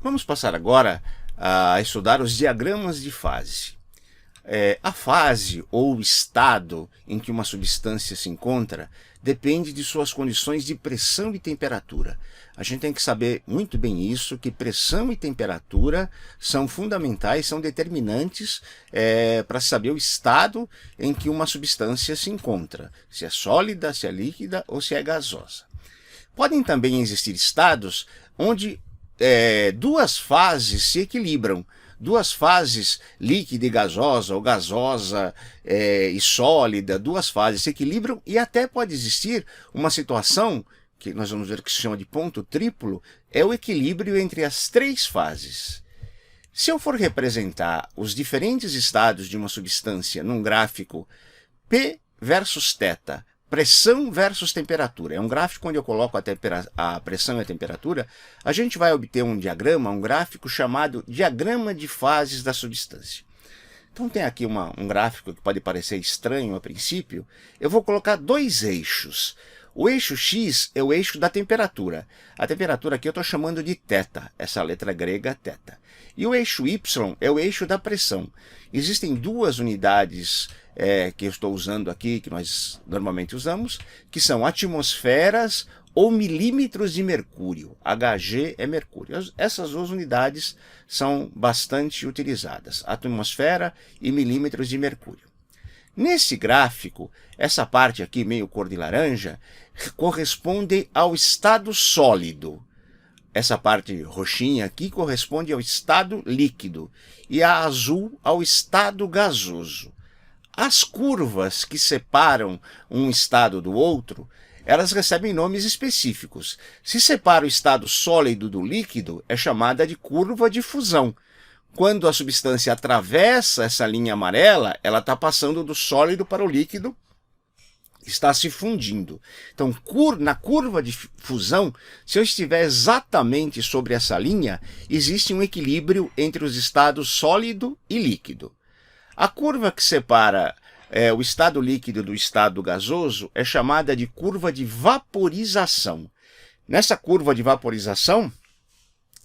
Vamos passar agora a estudar os diagramas de fase. A fase ou estado em que uma substância se encontra depende de suas condições de pressão e temperatura. A gente tem que saber muito bem isso, que pressão e temperatura são fundamentais, são determinantes para saber o estado em que uma substância se encontra, se é sólida, se é líquida ou se é gasosa. Podem também existir estados onde duas fases se equilibram. Duas fases, líquida e gasosa, ou gasosa e sólida, duas fases se equilibram, e até pode existir uma situação, que nós vamos ver que se chama de ponto triplo, é o equilíbrio entre as três fases. Se eu for representar os diferentes estados de uma substância num gráfico P versus θ, pressão versus temperatura, é um gráfico onde eu coloco a pressão e a temperatura, a gente vai obter um diagrama, um gráfico chamado diagrama de fases da substância. Então tem aqui um gráfico que pode parecer estranho a princípio. Eu vou colocar dois eixos. O eixo X é o eixo da temperatura. A temperatura aqui eu estou chamando de θ, essa letra grega θ. E o eixo Y é o eixo da pressão. Existem duas unidades que eu estou usando aqui, que nós normalmente usamos, que são atmosferas ou milímetros de mercúrio. Hg é mercúrio. Essas duas unidades são bastante utilizadas, atmosfera e milímetros de mercúrio. Nesse gráfico, essa parte aqui, meio cor de laranja, corresponde ao estado sólido. Essa parte roxinha aqui corresponde ao estado líquido e a azul ao estado gasoso. As curvas que separam um estado do outro, elas recebem nomes específicos. Se separa o estado sólido do líquido, é chamada de curva de fusão. Quando a substância atravessa essa linha amarela, ela está passando do sólido para o líquido, está se fundindo. Então, na curva de fusão, se eu estiver exatamente sobre essa linha, existe um equilíbrio entre os estados sólido e líquido. A curva que separa o estado líquido do estado gasoso é chamada de curva de vaporização. Nessa curva de vaporização,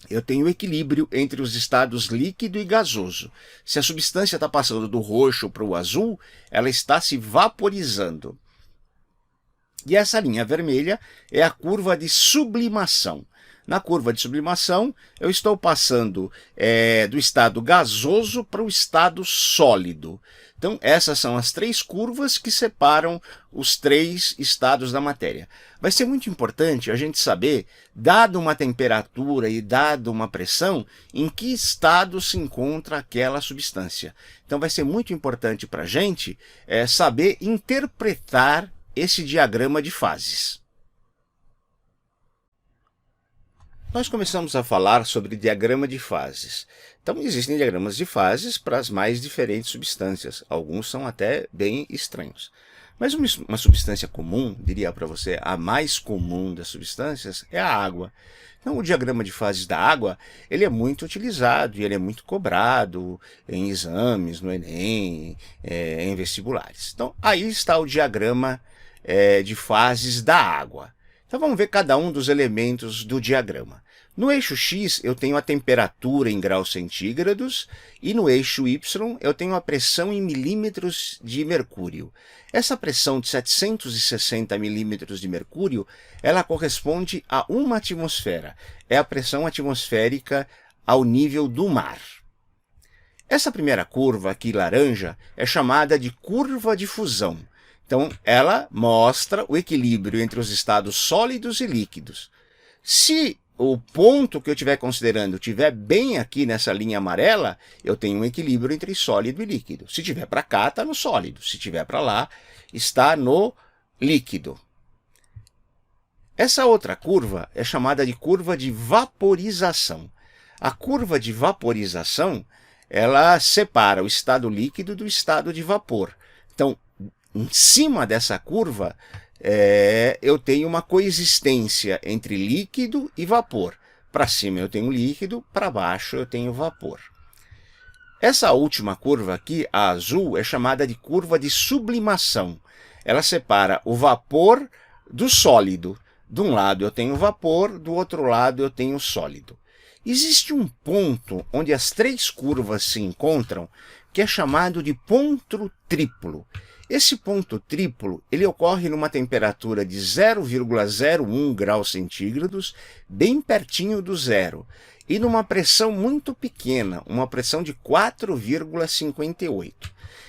eu tenho equilíbrio entre os estados líquido e gasoso. Se a substância está passando do roxo para o azul, ela está se vaporizando. E essa linha vermelha é a curva de sublimação. Na curva de sublimação, eu estou passando do estado gasoso para o estado sólido. Então, essas são as três curvas que separam os três estados da matéria. Vai ser muito importante a gente saber, dado uma temperatura e dado uma pressão, em que estado se encontra aquela substância. Então, vai ser muito importante para a gente saber interpretar esse diagrama de fases. Nós começamos a falar sobre diagrama de fases. Então, existem diagramas de fases para as mais diferentes substâncias. Alguns são até bem estranhos. Mas uma substância comum, diria para você, a mais comum das substâncias é a água. Então, o diagrama de fases da água, ele é muito utilizado e ele é muito cobrado em exames, no Enem, em vestibulares. Então, aí está o diagrama de fases da água. Então vamos ver cada um dos elementos do diagrama. No eixo X eu tenho a temperatura em graus centígrados e no eixo Y eu tenho a pressão em milímetros de mercúrio. Essa pressão de 760 milímetros de mercúrio, ela corresponde a uma atmosfera. É a pressão atmosférica ao nível do mar. Essa primeira curva aqui laranja é chamada de curva de fusão. Então, ela mostra o equilíbrio entre os estados sólidos e líquidos. Se o ponto que eu estiver considerando estiver bem aqui nessa linha amarela, eu tenho um equilíbrio entre sólido e líquido. Se estiver para cá, está no sólido. Se estiver para lá, está no líquido. Essa outra curva é chamada de curva de vaporização. A curva de vaporização, ela separa o estado líquido do estado de vapor. Então, em cima dessa curva, eu tenho uma coexistência entre líquido e vapor. Para cima eu tenho líquido, para baixo eu tenho vapor. Essa última curva aqui, a azul, é chamada de curva de sublimação. Ela separa o vapor do sólido. De um lado eu tenho vapor, do outro lado eu tenho sólido. Existe um ponto onde as três curvas se encontram, que é chamado de ponto triplo. Esse ponto triplo ele ocorre numa temperatura de 0,01 graus centígrados, bem pertinho do zero, e numa pressão muito pequena, uma pressão de 4,58.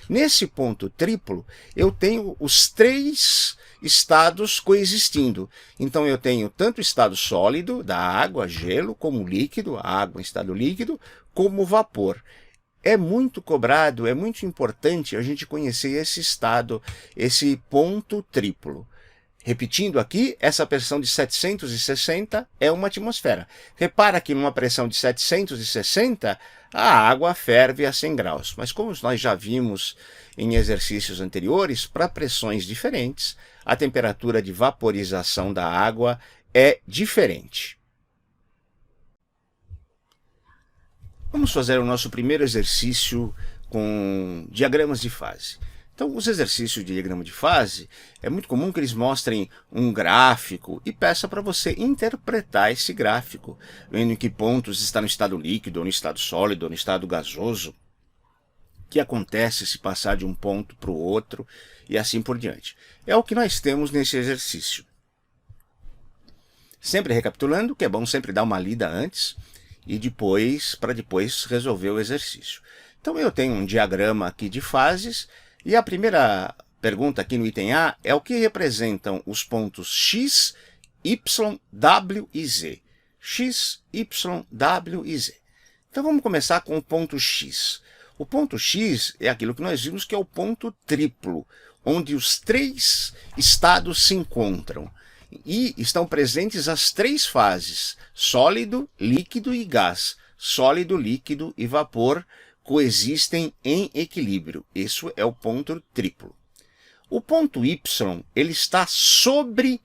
Nesse ponto triplo, eu tenho os três estados coexistindo. Então eu tenho tanto o estado sólido, da água, gelo, como líquido, a água em estado líquido, como vapor. É muito cobrado, é muito importante a gente conhecer esse estado, esse ponto triplo. Repetindo aqui, essa pressão de 760 é uma atmosfera. Repara que numa pressão de 760, a água ferve a 100 graus. Mas como nós já vimos em exercícios anteriores, para pressões diferentes, a temperatura de vaporização da água é diferente. Vamos fazer o nosso primeiro exercício com diagramas de fase. Então, os exercícios de diagrama de fase, é muito comum que eles mostrem um gráfico e peça para você interpretar esse gráfico, vendo em que pontos está no estado líquido, ou no estado sólido, ou no estado gasoso, o que acontece se passar de um ponto para o outro e assim por diante. É o que nós temos nesse exercício. Sempre recapitulando, que é bom sempre dar uma lida antes, e para depois resolver o exercício. Então eu tenho um diagrama aqui de fases, e a primeira pergunta aqui no item A é o que representam os pontos X, Y, W e Z. X, Y, W e Z. Então vamos começar com o ponto X. O ponto X é aquilo que nós vimos que é o ponto triplo, onde os três estados se encontram. E estão presentes as três fases, sólido, líquido e gás. Sólido, líquido e vapor coexistem em equilíbrio. Isso é o ponto triplo. O ponto Y ele está sobre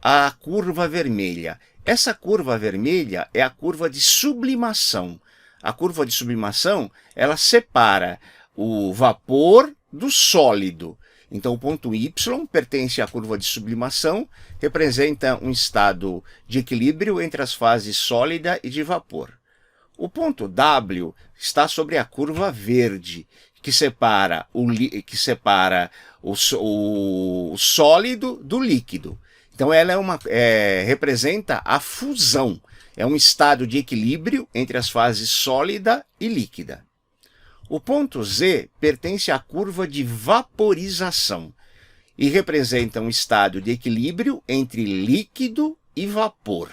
a curva vermelha. Essa curva vermelha é a curva de sublimação. A curva de sublimação ela separa o vapor do sólido. Então, o ponto Y pertence à curva de sublimação, representa um estado de equilíbrio entre as fases sólida e de vapor. O ponto W está sobre a curva verde, que separa o sólido do líquido. Então, ela representa a fusão. É um estado de equilíbrio entre as fases sólida e líquida. O ponto Z pertence à curva de vaporização e representa um estado de equilíbrio entre líquido e vapor.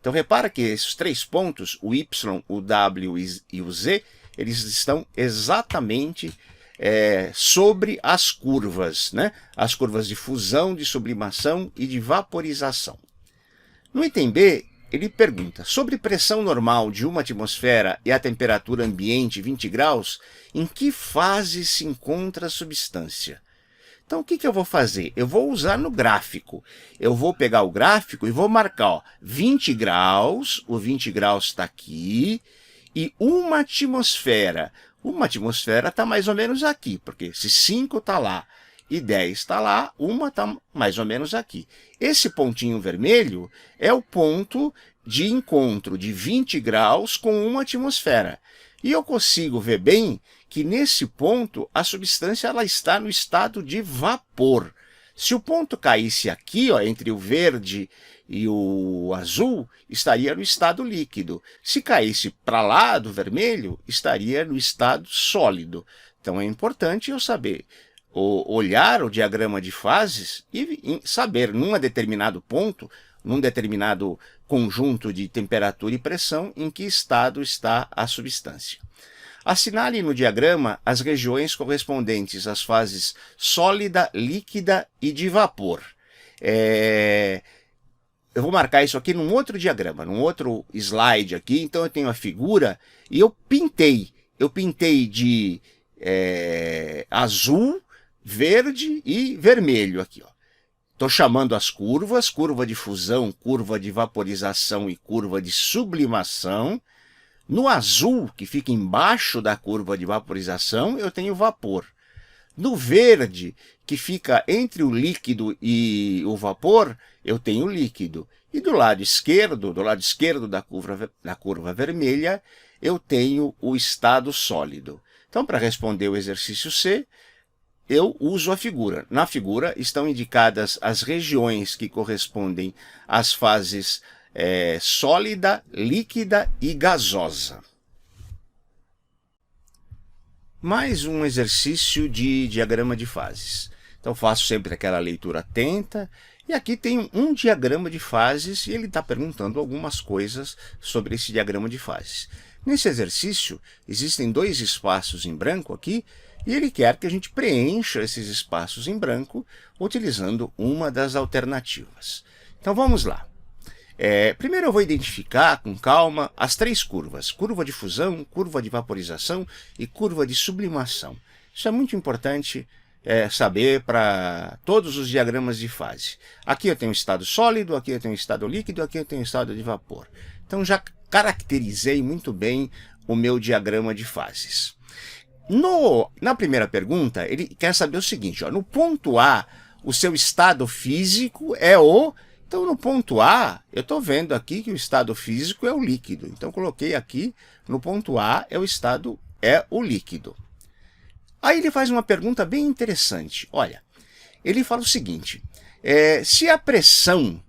Então, repara que esses três pontos, o Y, o W e o Z, eles estão exatamente sobre as curvas, né? As curvas de fusão, de sublimação e de vaporização. No item B, ele pergunta, sobre pressão normal de uma atmosfera e a temperatura ambiente 20 graus, em que fase se encontra a substância? Então, o que eu vou fazer? Eu vou usar no gráfico. Eu vou pegar o gráfico e vou marcar 20 graus, o 20 graus está aqui, e uma atmosfera. Uma atmosfera está mais ou menos aqui, porque se 5 está lá e 10 está lá, uma está mais ou menos aqui. Esse pontinho vermelho é o ponto de encontro de 20 graus com uma atmosfera. E eu consigo ver bem que nesse ponto a substância ela está no estado de vapor. Se o ponto caísse aqui, ó, entre o verde e o azul, estaria no estado líquido. Se caísse para lá do vermelho, estaria no estado sólido. Então é importante eu saber olhar o diagrama de fases e saber, num determinado ponto, num determinado conjunto de temperatura e pressão, em que estado está a substância. Assinale no diagrama as regiões correspondentes às fases sólida, líquida e de vapor. Eu vou marcar isso aqui num outro diagrama, num outro slide aqui. Então eu tenho a figura e eu pintei de azul, verde e vermelho aqui, ó. Estou chamando as curvas, curva de fusão, curva de vaporização e curva de sublimação. No azul, que fica embaixo da curva de vaporização, eu tenho vapor. No verde, que fica entre o líquido e o vapor, eu tenho líquido. E do lado esquerdo da curva vermelha, eu tenho o estado sólido. Então, para responder o exercício C, eu uso a figura. Na figura estão indicadas as regiões que correspondem às fases sólida, líquida e gasosa. Mais um exercício de diagrama de fases. Então, faço sempre aquela leitura atenta. E aqui tem um diagrama de fases e ele está perguntando algumas coisas sobre esse diagrama de fases. Nesse exercício, existem 2 espaços em branco aqui e ele quer que a gente preencha esses espaços em branco utilizando uma das alternativas. Então, vamos lá. Primeiro eu vou identificar com calma as 3 curvas, curva de fusão, curva de vaporização e curva de sublimação. Isso é muito importante saber para todos os diagramas de fase. Aqui eu tenho estado sólido, aqui eu tenho estado líquido, aqui eu tenho estado de vapor. Então já caracterizei muito bem o meu diagrama de fases. Na primeira pergunta, ele quer saber o seguinte, no ponto A, o seu estado físico é o... Então, no ponto A, eu estou vendo aqui que o estado físico é o líquido. Então, coloquei aqui, no ponto A, é o líquido. Aí ele faz uma pergunta bem interessante. Olha, ele fala o seguinte, se a pressão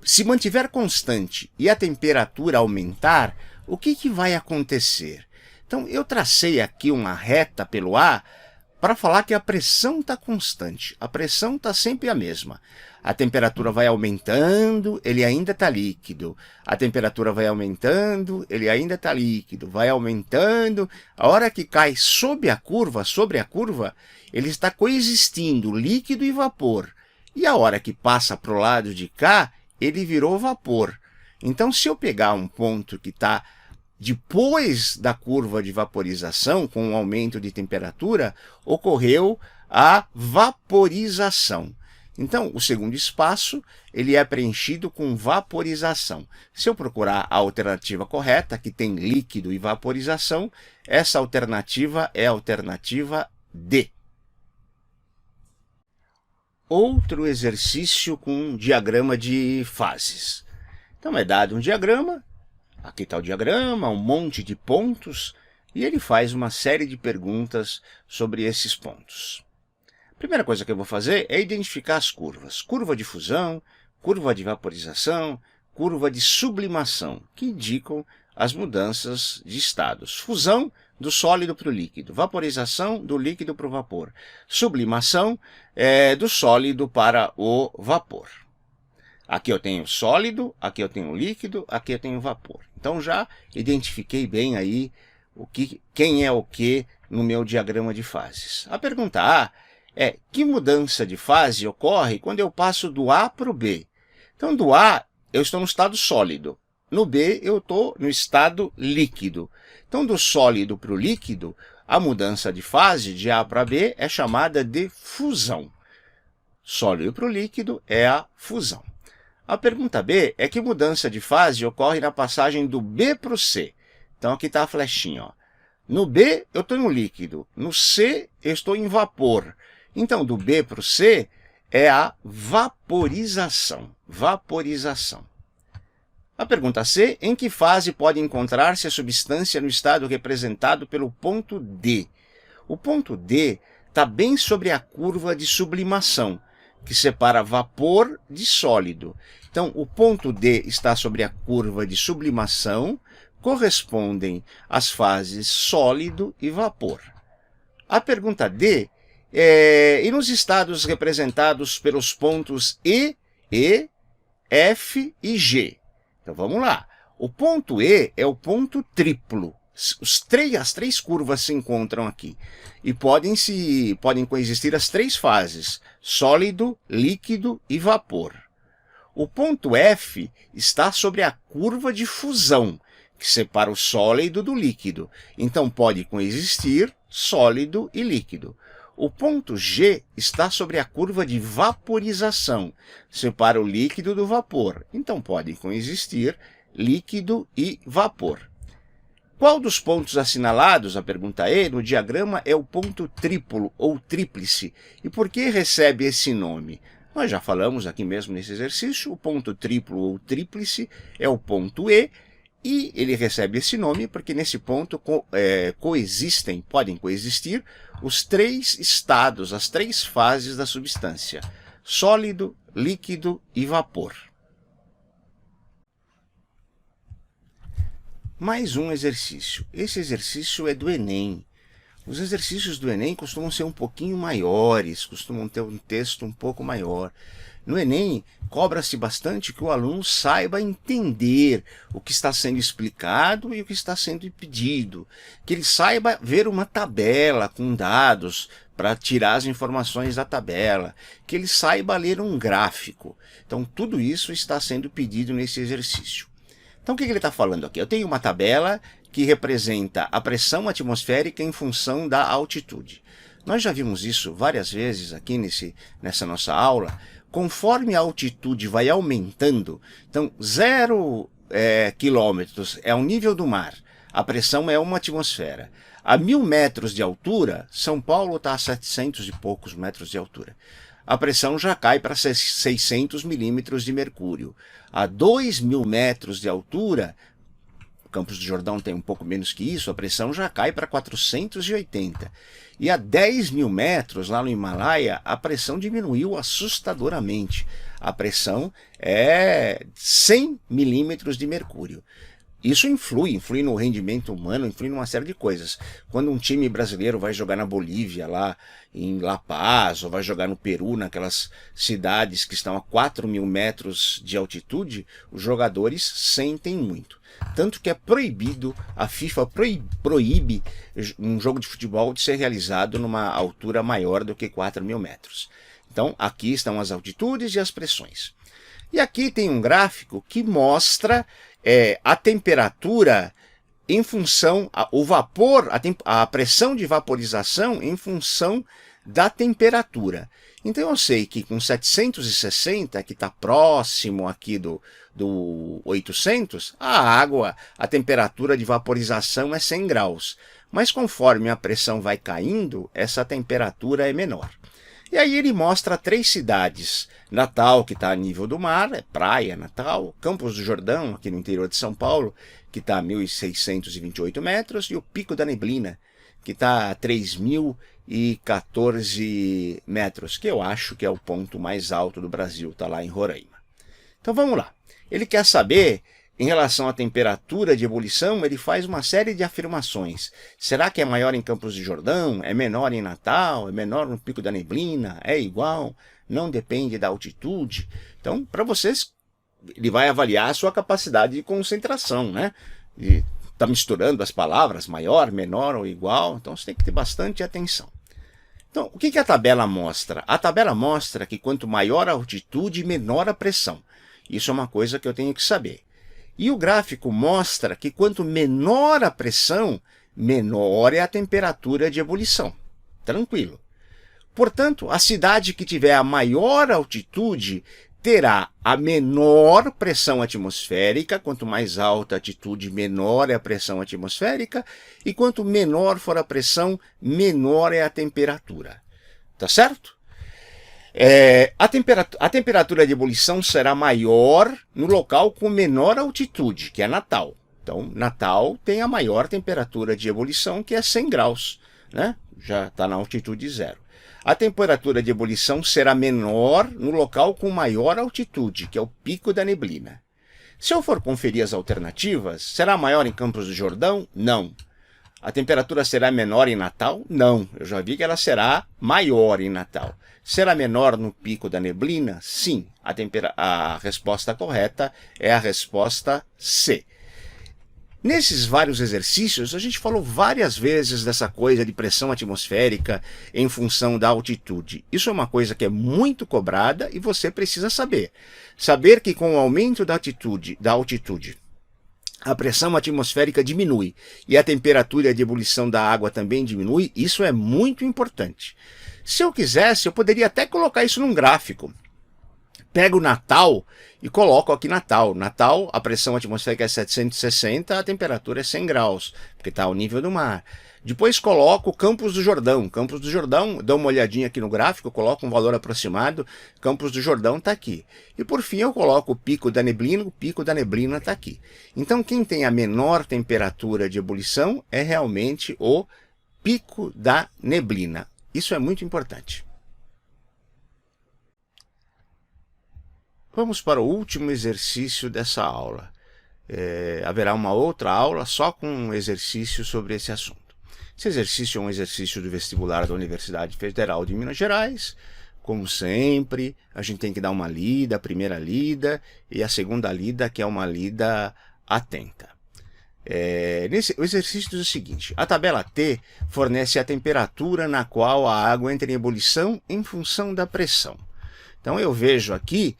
se mantiver constante e a temperatura aumentar, o que vai acontecer? Então, eu tracei aqui uma reta pelo A, para falar que a pressão está constante, a pressão está sempre a mesma. A temperatura vai aumentando, ele ainda está líquido. A temperatura vai aumentando, ele ainda está líquido. Vai aumentando, a hora que cai sobre a curva, ele está coexistindo líquido e vapor. E a hora que passa para o lado de cá, ele virou vapor. Então, se eu pegar um ponto que está depois da curva de vaporização, com o aumento de temperatura, ocorreu a vaporização. Então, o segundo espaço, ele é preenchido com vaporização. Se eu procurar a alternativa correta, que tem líquido e vaporização, essa alternativa é a alternativa D. Outro exercício com diagrama de fases. Então, é dado um diagrama. Aqui está o diagrama, um monte de pontos, e ele faz uma série de perguntas sobre esses pontos. A primeira coisa que eu vou fazer é identificar as curvas. Curva de fusão, curva de vaporização, curva de sublimação, que indicam as mudanças de estados. Fusão, do sólido para o líquido. Vaporização, do líquido para o vapor. Sublimação, do sólido para o vapor. Aqui eu tenho sólido, aqui eu tenho líquido, aqui eu tenho vapor. Então já identifiquei bem aí quem é o que no meu diagrama de fases. A pergunta A é, que mudança de fase ocorre quando eu passo do A para o B? Então do A eu estou no estado sólido, no B eu estou no estado líquido. Então do sólido para o líquido, a mudança de fase de A para B é chamada de fusão. Sólido para o líquido é a fusão. A pergunta B é que mudança de fase ocorre na passagem do B para o C. Então, aqui está a flechinha. Ó. No B, eu estou no líquido. No C, eu estou em vapor. Então, do B para o C é a vaporização. Vaporização. A pergunta C, em que fase pode encontrar-se a substância no estado representado pelo ponto D? O ponto D está bem sobre a curva de sublimação, que separa vapor de sólido. Então, o ponto D está sobre a curva de sublimação, correspondem às fases sólido e vapor. A pergunta D e nos estados representados pelos pontos E, F e G. Então, vamos lá. O ponto E é o ponto triplo. As 3 curvas se encontram aqui. E podem coexistir as 3 fases, sólido, líquido e vapor. O ponto F está sobre a curva de fusão, que separa o sólido do líquido. Então, pode coexistir sólido e líquido. O ponto G está sobre a curva de vaporização, separa o líquido do vapor. Então, podem coexistir líquido e vapor. Qual dos pontos assinalados, a pergunta E, no diagrama é o ponto triplo ou tríplice? E por que recebe esse nome? Nós já falamos aqui mesmo nesse exercício, o ponto triplo ou tríplice é o ponto E, e ele recebe esse nome porque nesse ponto podem coexistir os três estados, as três fases da substância: sólido, líquido e vapor. Mais um exercício. Esse exercício é do Enem. Os exercícios do Enem costumam ser um pouquinho maiores, costumam ter um texto um pouco maior. No Enem, cobra-se bastante que o aluno saiba entender o que está sendo explicado e o que está sendo pedido, que ele saiba ver uma tabela com dados para tirar as informações da tabela, que ele saiba ler um gráfico. Então, tudo isso está sendo pedido nesse exercício. Então, o que ele está falando aqui? Eu tenho uma tabela que representa a pressão atmosférica em função da altitude. Nós já vimos isso várias vezes aqui nessa nossa aula. Conforme a altitude vai aumentando, então 0 quilômetros é o nível do mar, a pressão é 1 atmosfera. A 1000 metros de altura, São Paulo está a 700 e poucos metros de altura. A pressão já cai para 600 milímetros de mercúrio. A 2000 metros de altura, Campos do Jordão tem um pouco menos que isso, a pressão já cai para 480. E a 10.000 metros, lá no Himalaia, a pressão diminuiu assustadoramente. A pressão é 100 milímetros de mercúrio. Isso influi no rendimento humano, influi numa série de coisas. Quando um time brasileiro vai jogar na Bolívia, lá em La Paz, ou vai jogar no Peru, naquelas cidades que estão a 4.000 metros de altitude, os jogadores sentem muito. Tanto que é proibido, a FIFA proíbe um jogo de futebol de ser realizado numa altura maior do que 4.000 metros. Então, aqui estão as altitudes e as pressões. E aqui tem um gráfico que mostra a temperatura em função, o vapor, a pressão de vaporização em função da temperatura. Então eu sei que com 760, que está próximo aqui do 800, a água, a temperatura de vaporização é 100 graus. Mas conforme a pressão vai caindo, essa temperatura é menor. E aí ele mostra 3 cidades. Natal, que está a nível do mar, é praia, Natal. Campos do Jordão, aqui no interior de São Paulo, que está a 1.628 metros. E o Pico da Neblina, que está a 3.014 metros, que eu acho que é o ponto mais alto do Brasil, está lá em Roraima. Então vamos lá. Ele quer saber, em relação à temperatura de ebulição, ele faz uma série de afirmações. Será que é maior em Campos do Jordão? É menor em Natal? É menor no Pico da Neblina? É igual? Não depende da altitude? Então, para vocês, ele vai avaliar a sua capacidade de concentração, né? Está misturando as palavras, maior, menor ou igual, então você tem que ter bastante atenção. Então, o que a tabela mostra? A tabela mostra que quanto maior a altitude, menor a pressão. Isso é uma coisa que eu tenho que saber. E o gráfico mostra que quanto menor a pressão, menor é a temperatura de ebulição. Tranquilo. Portanto, a cidade que tiver a maior altitude terá a menor pressão atmosférica. Quanto mais alta a altitude, menor é a pressão atmosférica. E quanto menor for a pressão, menor é a temperatura. Tá certo? A temperatura de ebulição será maior no local com menor altitude, que é Natal. Então, Natal tem a maior temperatura de ebulição, que é 100 graus, né? Já está na altitude 0. A temperatura de ebulição será menor no local com maior altitude, que é o Pico da Neblina. Se eu for conferir as alternativas, será maior em Campos do Jordão? Não. A temperatura será menor em Natal? Não. Eu já vi que ela será maior em Natal. Será menor no Pico da Neblina? Sim. A resposta correta é a resposta C. Nesses vários exercícios, a gente falou várias vezes dessa coisa de pressão atmosférica em função da altitude. Isso é uma coisa que é muito cobrada e você precisa saber. Saber que com o aumento da altitude, a pressão atmosférica diminui e a temperatura de ebulição da água também diminui, isso é muito importante. Se eu quisesse, eu poderia até colocar isso num gráfico. Pego o Natal e coloco aqui Natal. Natal, a pressão atmosférica é 760, a temperatura é 100 graus, porque está ao nível do mar. Depois coloco Campos do Jordão. Campos do Jordão, dou uma olhadinha aqui no gráfico, coloco um valor aproximado, Campos do Jordão está aqui. E por fim eu coloco o pico da neblina, o pico da neblina está aqui. Então quem tem a menor temperatura de ebulição é realmente o pico da neblina. Isso é muito importante. Vamos para o último exercício dessa aula. Haverá uma outra aula só com um exercício sobre esse assunto. Esse exercício é um exercício do vestibular da Universidade Federal de Minas Gerais. Como sempre, a gente tem que dar uma lida, a primeira lida e a segunda lida, que é uma lida atenta. O exercício diz o seguinte: a tabela T fornece a temperatura na qual a água entra em ebulição em função da pressão. Então eu vejo aqui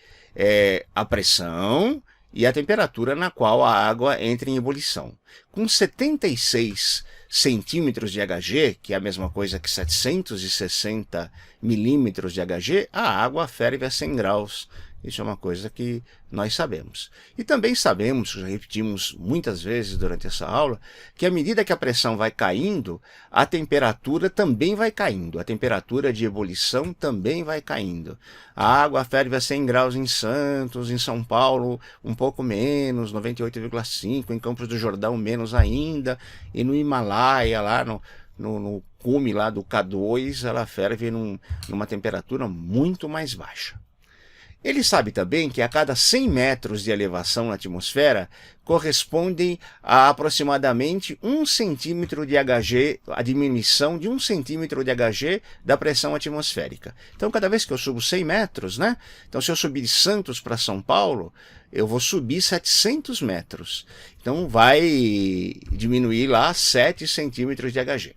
a pressão e a temperatura na qual a água entra em ebulição. Com 76 centímetros de Hg, que é a mesma coisa que 760 milímetros de Hg, a água ferve a 100 graus. Isso é uma coisa que nós sabemos. E também sabemos, já repetimos muitas vezes durante essa aula, que à medida que a pressão vai caindo, a temperatura também vai caindo. A temperatura de ebulição também vai caindo. A água ferve a 100 graus em Santos, em São Paulo um pouco menos, 98,5, em Campos do Jordão menos ainda, e no Himalaia, lá no cume lá do K2, ela ferve numa temperatura muito mais baixa. Ele sabe também que a cada 100 metros de elevação na atmosfera correspondem a aproximadamente 1 centímetro de Hg, a diminuição de 1 centímetro de Hg da pressão atmosférica. Então, cada vez que eu subo 100 metros, né? Então, se eu subir de Santos para São Paulo, eu vou subir 700 metros. Então, vai diminuir lá 7 centímetros de Hg.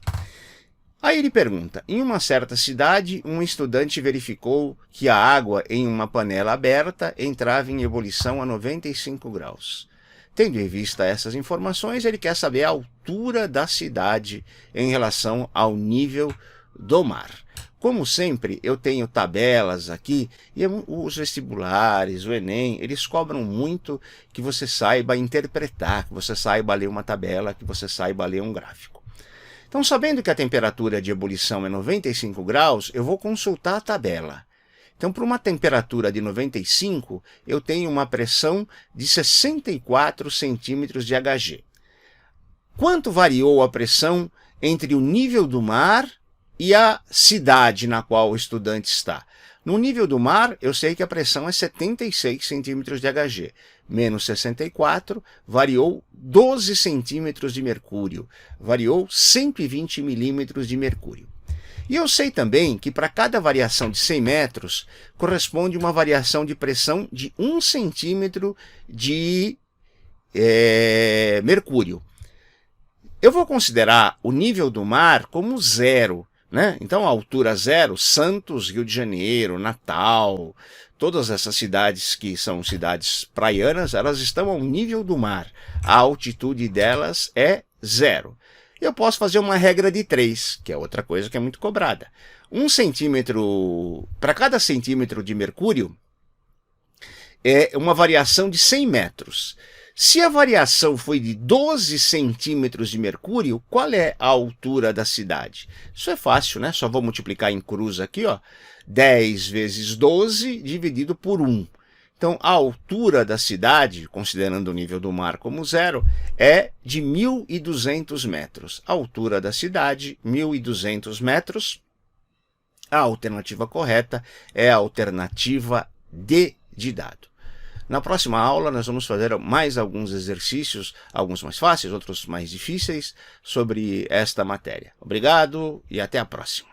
Aí ele pergunta: em uma certa cidade, um estudante verificou que a água em uma panela aberta entrava em ebulição a 95 graus. Tendo em vista essas informações, ele quer saber a altura da cidade em relação ao nível do mar. Como sempre, eu tenho tabelas aqui, e os vestibulares, o Enem, eles cobram muito que você saiba interpretar, que você saiba ler uma tabela, que você saiba ler um gráfico. Então, sabendo que a temperatura de ebulição é 95 graus, eu vou consultar a tabela. Então, para uma temperatura de 95, eu tenho uma pressão de 64 centímetros de Hg. Quanto variou a pressão entre o nível do mar e a cidade na qual o estudante está? No nível do mar, eu sei que a pressão é 76 centímetros de Hg. Menos 64, variou 12 centímetros de mercúrio. Variou 120 milímetros de mercúrio. E eu sei também que para cada variação de 100 metros, corresponde uma variação de pressão de 1 centímetro de mercúrio. Eu vou considerar o nível do mar como zero, né? Então, a altura zero, Santos, Rio de Janeiro, Natal, todas essas cidades que são cidades praianas, elas estão ao nível do mar. A altitude delas é zero. Eu posso fazer uma regra de 3, que é outra coisa que é muito cobrada. 1 centímetro, para cada centímetro de mercúrio, é uma variação de 100 metros. Se a variação foi de 12 centímetros de mercúrio, qual é a altura da cidade? Isso é fácil, né? Só vou multiplicar em cruz aqui, ó. 10 vezes 12 dividido por 1. Então, a altura da cidade, considerando o nível do mar como zero, é de 1.200 metros. A altura da cidade, 1.200 metros. A alternativa correta é a alternativa D de dado. Na próxima aula, nós vamos fazer mais alguns exercícios, alguns mais fáceis, outros mais difíceis, sobre esta matéria. Obrigado e até a próxima.